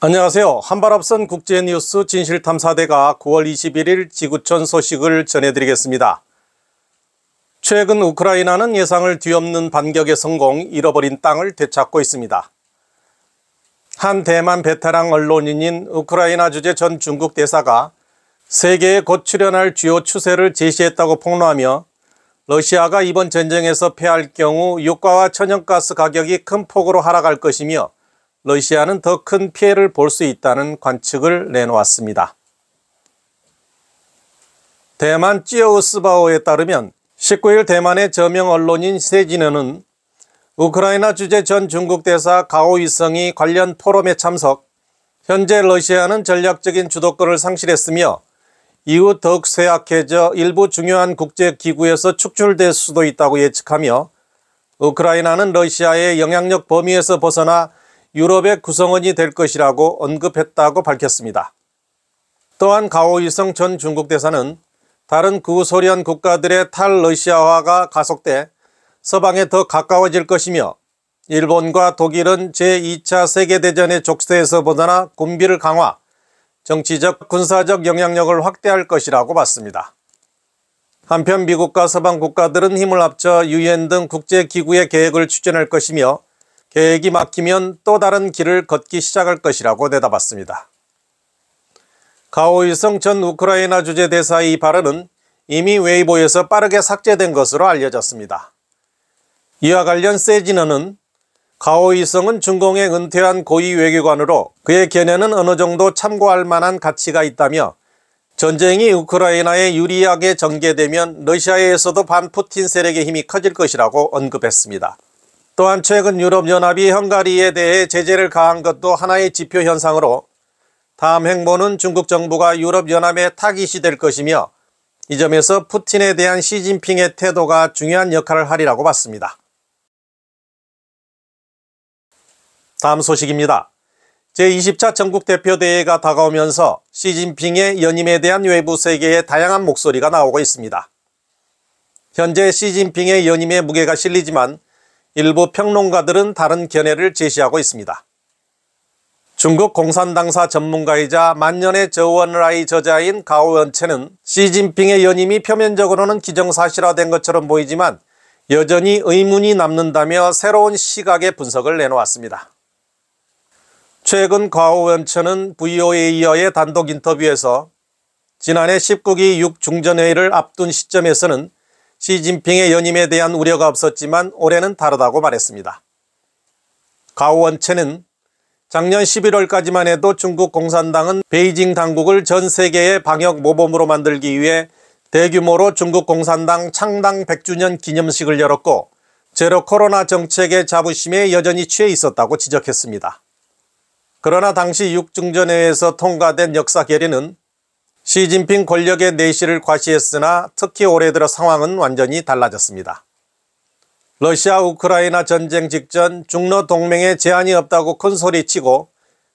안녕하세요. 한발 앞선 국제뉴스 진실탐사대가 9월 21일 지구촌 소식을 전해드리겠습니다. 최근 우크라이나는 예상을 뒤엎는 반격에 성공, 잃어버린 땅을 되찾고 있습니다. 한 대만 베테랑 언론인인 우크라이나 주재 전 중국 대사가 세계에 곧 출현할 주요 추세를 제시했다고 폭로하며 러시아가 이번 전쟁에서 패할 경우 유가와 천연가스 가격이 큰 폭으로 하락할 것이며 러시아는 더 큰 피해를 볼 수 있다는 관측을 내놓았습니다. 대만 찌어우스바오에 따르면 19일 대만의 저명 언론인 세진은은 우크라이나 주재 전 중국 대사 가오위성이 관련 포럼에 참석, 현재 러시아는 전략적인 주도권을 상실했으며 이후 더욱 쇠약해져 일부 중요한 국제기구에서 축출될 수도 있다고 예측하며 우크라이나는 러시아의 영향력 범위에서 벗어나 유럽의 구성원이 될 것이라고 언급했다고 밝혔습니다. 또한 가오위성 전 중국 대사는 다른 구소련 국가들의 탈러시아화가 가속돼 서방에 더 가까워질 것이며 일본과 독일은 제2차 세계대전의 족쇄에서 벗어나 군비를 강화, 정치적, 군사적 영향력을 확대할 것이라고 봤습니다. 한편 미국과 서방 국가들은 힘을 합쳐 유엔 등 국제기구의 계획을 추진할 것이며 계획이 막히면 또 다른 길을 걷기 시작할 것이라고 내다봤습니다. 가오위성 전 우크라이나 주재 대사의 이 발언은 이미 웨이보에서 빠르게 삭제된 것으로 알려졌습니다. 이와 관련 세진언은 가오위성은 중공에 은퇴한 고위 외교관으로 그의 견해는 어느 정도 참고할 만한 가치가 있다며 전쟁이 우크라이나에 유리하게 전개되면 러시아에서도 반푸틴 세력의 힘이 커질 것이라고 언급했습니다. 또한 최근 유럽연합이 헝가리에 대해 제재를 가한 것도 하나의 지표 현상으로 다음 행보는 중국 정부가 유럽연합의 타깃이 될 것이며 이 점에서 푸틴에 대한 시진핑의 태도가 중요한 역할을 하리라고 봤습니다. 다음 소식입니다. 제20차 전국대표대회가 다가오면서 시진핑의 연임에 대한 외부 세계의 다양한 목소리가 나오고 있습니다. 현재 시진핑의 연임에 무게가 실리지만 일부 평론가들은 다른 견해를 제시하고 있습니다. 중국 공산당사 전문가이자 만년의 저원라이 저자인 가오원체는 시진핑의 연임이 표면적으로는 기정사실화된 것처럼 보이지만 여전히 의문이 남는다며 새로운 시각의 분석을 내놓았습니다. 최근 가오원체는 VOA와의 단독 인터뷰에서 지난해 19기 6중전회의를 앞둔 시점에서는 시진핑의 연임에 대한 우려가 없었지만 올해는 다르다고 말했습니다. 가오원체는 작년 11월까지만 해도 중국 공산당은 베이징 당국을 전 세계의 방역 모범으로 만들기 위해 대규모로 중국 공산당 창당 100주년 기념식을 열었고 제로 코로나 정책의 자부심에 여전히 취해 있었다고 지적했습니다. 그러나 당시 6중전회에서 통과된 역사 결의는 시진핑 권력의 내실을 과시했으나 특히 올해 들어 상황은 완전히 달라졌습니다. 러시아 우크라이나 전쟁 직전 중러 동맹에 제한이 없다고 큰소리치고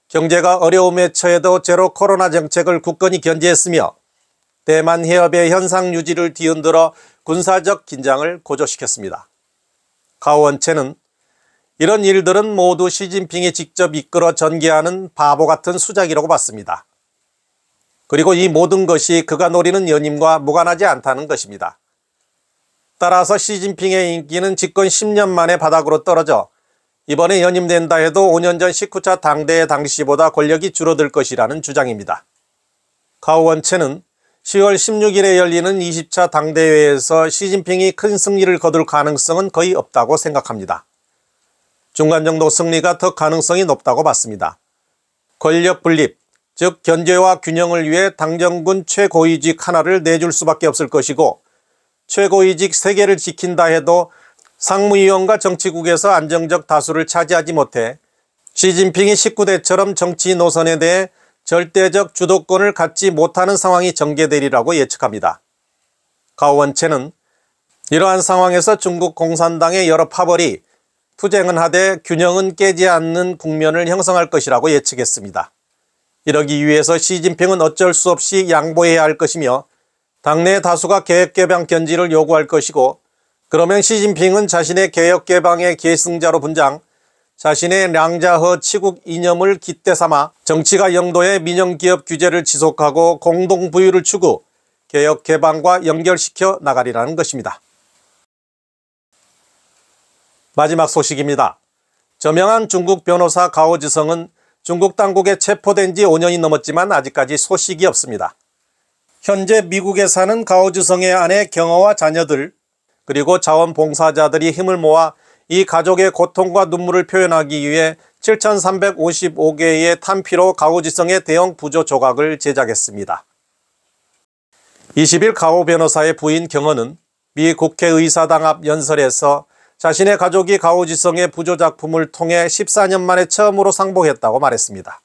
경제가 어려움에 처해도 제로 코로나 정책을 굳건히 견제했으며 대만 해협의 현상 유지를 뒤흔들어 군사적 긴장을 고조시켰습니다. 가오원체는 이런 일들은 모두 시진핑이 직접 이끌어 전개하는 바보 같은 수작이라고 봤습니다. 그리고 이 모든 것이 그가 노리는 연임과 무관하지 않다는 것입니다. 따라서 시진핑의 인기는 집권 10년 만에 바닥으로 떨어져 이번에 연임된다 해도 5년 전 19차 당대회 당시보다 권력이 줄어들 것이라는 주장입니다. 가오원체는 10월 16일에 열리는 20차 당대회에서 시진핑이 큰 승리를 거둘 가능성은 거의 없다고 생각합니다. 중간 정도 승리가 더 가능성이 높다고 봤습니다. 권력 분립, 즉 견제와 균형을 위해 당정군 최고위직 하나를 내줄 수밖에 없을 것이고 최고위직 3개를 지킨다 해도 상무위원과 정치국에서 안정적 다수를 차지하지 못해 시진핑이 19대처럼 정치 노선에 대해 절대적 주도권을 갖지 못하는 상황이 전개되리라고 예측합니다. 가오원체는 이러한 상황에서 중국 공산당의 여러 파벌이 투쟁은 하되 균형은 깨지 않는 국면을 형성할 것이라고 예측했습니다. 이러기 위해서 시진핑은 어쩔 수 없이 양보해야 할 것이며 당내 다수가 개혁개방 견지를 요구할 것이고 그러면 시진핑은 자신의 개혁개방의 계승자로 분장, 자신의 량자허 치국 이념을 깃대 삼아 정치가 영도의 민영기업 규제를 지속하고 공동부유를 추구, 개혁 개방과 연결시켜 나가리라는 것입니다. 마지막 소식입니다. 저명한 중국 변호사 가오즈성은 중국 당국에 체포된 지 5년이 넘었지만 아직까지 소식이 없습니다. 현재 미국에 사는 가오즈성의 아내 경어와 자녀들, 그리고 자원봉사자들이 힘을 모아 이 가족의 고통과 눈물을 표현하기 위해 7,355개의 탄피로 가오즈성의 대형 부조 조각을 제작했습니다. 20일 가오 변호사의 부인 경어는 미 국회의사당 앞 연설에서 자신의 가족이 가오즈성의 부조작품을 통해 14년 만에 처음으로 상봉했다고 말했습니다.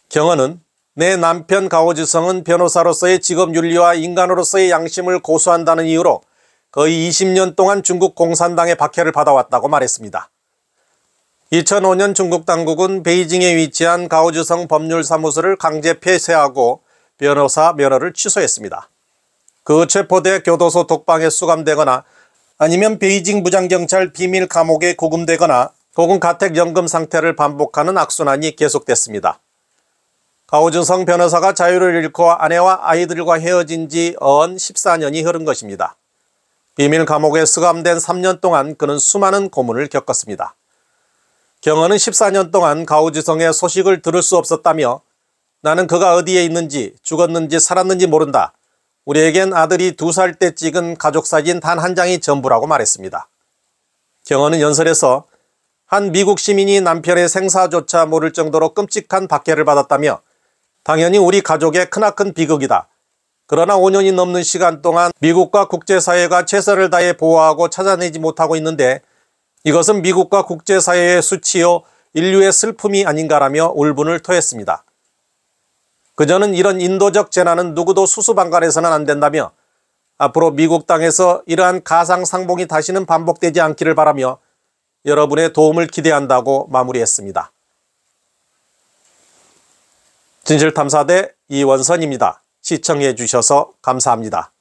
경어는 내 남편 가오즈성은 변호사로서의 직업윤리와 인간으로서의 양심을 고수한다는 이유로 거의 20년 동안 중국 공산당의 박해를 받아왔다고 말했습니다. 2005년 중국 당국은 베이징에 위치한 가오즈성 법률사무소를 강제 폐쇄하고 변호사 면허를 취소했습니다. 그 체포돼 교도소 독방에 수감되거나 아니면 베이징 무장경찰 비밀 감옥에 구금되거나 혹은 가택연금 상태를 반복하는 악순환이 계속됐습니다. 가오즈성 변호사가 자유를 잃고 아내와 아이들과 헤어진 지 언 14년이 흐른 것입니다. 비밀 감옥에 수감된 3년 동안 그는 수많은 고문을 겪었습니다. 경어는 14년 동안 가오즈성의 소식을 들을 수 없었다며 나는 그가 어디에 있는지 죽었는지 살았는지 모른다. 우리에겐 아들이 2살 때 찍은 가족사진 단 한 장이 전부라고 말했습니다. 경어는 연설에서 한 미국 시민이 남편의 생사조차 모를 정도로 끔찍한 박해를 받았다며 당연히 우리 가족의 크나큰 비극이다. 그러나 5년이 넘는 시간 동안 미국과 국제사회가 최선을 다해 보호하고 찾아내지 못하고 있는데 이것은 미국과 국제사회의 수치요 인류의 슬픔이 아닌가라며 울분을 토했습니다. 그녀는 이런 인도적 재난은 누구도 수수방관해서는 안 된다며 앞으로 미국 땅에서 이러한 가상 상봉이 다시는 반복되지 않기를 바라며 여러분의 도움을 기대한다고 마무리했습니다. 진실탐사대 이원선입니다. 시청해 주셔서 감사합니다.